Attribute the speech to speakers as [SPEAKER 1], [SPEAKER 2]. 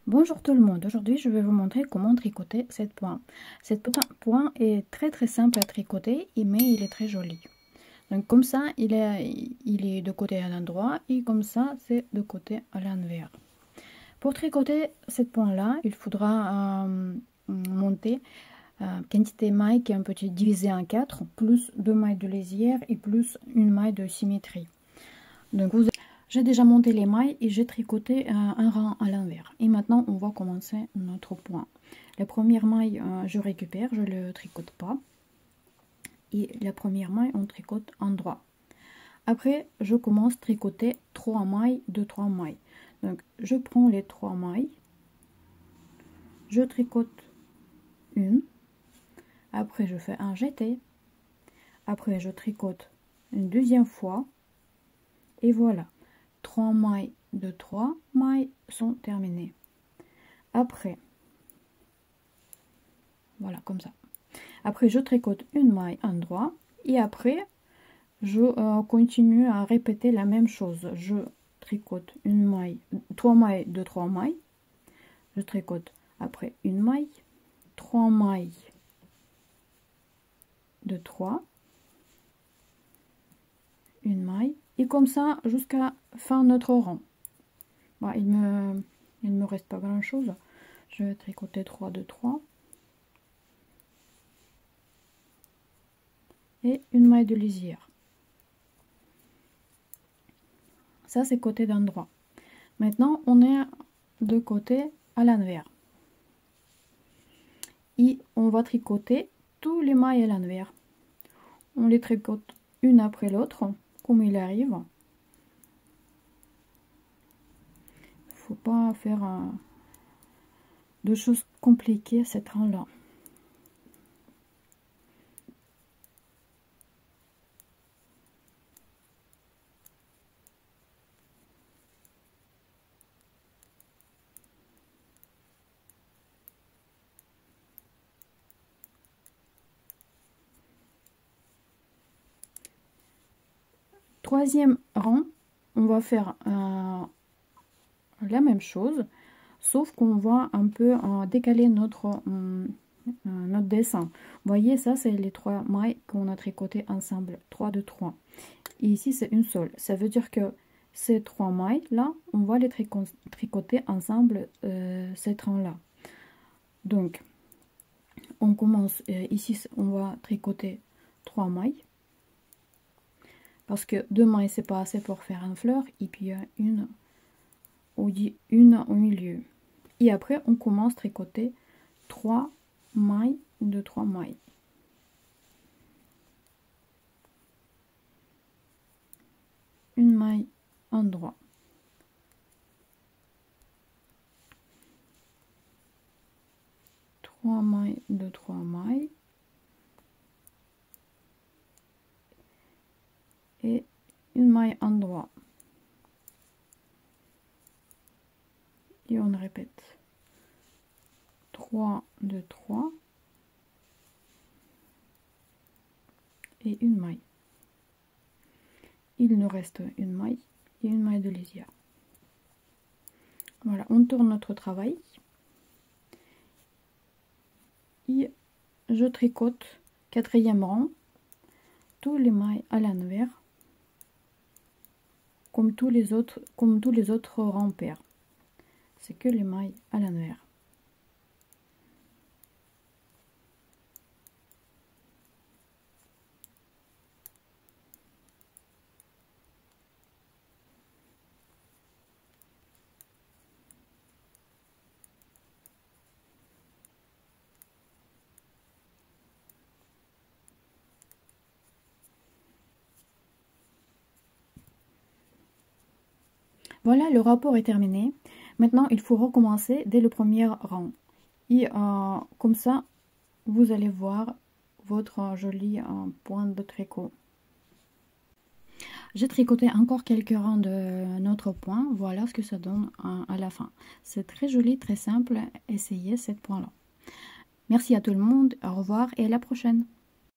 [SPEAKER 1] Bonjour tout le monde, aujourd'hui je vais vous montrer comment tricoter cette point. Cette point est très simple à tricoter, mais il est très joli. Donc comme ça, il est de côté à l'endroit et comme ça, c'est de côté à l'envers. Pour tricoter cette point là, il faudra monter quantité maille qui est un petit divisé en 4, plus 2 mailles de lisière et plus une maille de symétrie. Donc j'ai déjà monté les mailles et j'ai tricoté un rang à l'envers. Et maintenant, on va commencer notre point. La première maille, je récupère, je ne le tricote pas. Et la première maille, on tricote en droit. Après, je commence à tricoter 3 mailles de 3 mailles. Donc, je prends les 3 mailles, je tricote une. Après, je fais un jeté. Après, je tricote une deuxième fois. Et voilà. 3 mailles de 3 mailles sont terminées. Après, voilà, comme ça. Après, je tricote une maille en droit et après, je continue à répéter la même chose. Je tricote une maille, 3 mailles de 3 mailles. Je tricote après une maille, 3 mailles de 3, une maille et comme ça jusqu'à fin notre rang. Bon, il me reste pas grand chose. Je vais tricoter 3 de 3 et une maille de lisière. Ça c'est côté d'un droit. Maintenant on est de côté à l'envers et on va tricoter tous les mailles à l'envers. On les tricote une après l'autre comme il arrive. Faut pas faire de choses compliquées cette rang là. Troisième rang, on va faire la même chose, sauf qu'on va un peu décaler notre dessin. Vous voyez, ça c'est les 3 mailles qu'on a tricotées ensemble, 3 de 3. Et ici c'est une seule. Ça veut dire que ces 3 mailles là, on va les tricoter ensemble cette rang là. Donc on commence ici, on va tricoter 3 mailles. Parce que 2 mailles c'est pas assez pour faire une fleur. Et puis il y a une au milieu. Et après on commence à tricoter 3 mailles de 3 mailles. Une maille en droit. Trois mailles de 3 mailles. Et une maille en droit. Et on répète. 3 de 3. Et une maille. Il nous reste une maille et une maille de lisière. Voilà, on tourne notre travail. Et je tricote quatrième rang, tous les mailles à l'envers, comme tous les autres rangs pairs. C'est que les mailles à l'envers. Voilà, le rapport est terminé. Maintenant, il faut recommencer dès le premier rang. Et comme ça, vous allez voir votre joli point de tricot. J'ai tricoté encore quelques rangs de notre point. Voilà ce que ça donne à la fin. C'est très joli, très simple. Essayez cette point-là. Merci à tout le monde. Au revoir et à la prochaine.